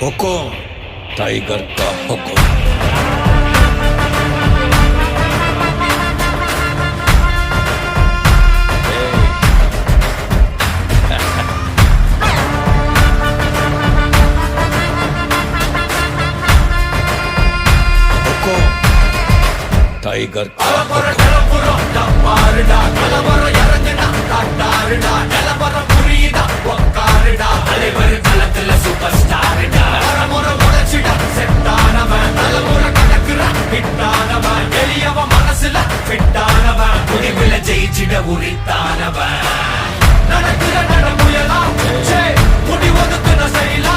हुकुम tiger का हुकुम। Tiger का ஜெயிச்சிட உரித்தானவன் நடக்கிற நடமுயலா முடி ஒதுக்குன செயலா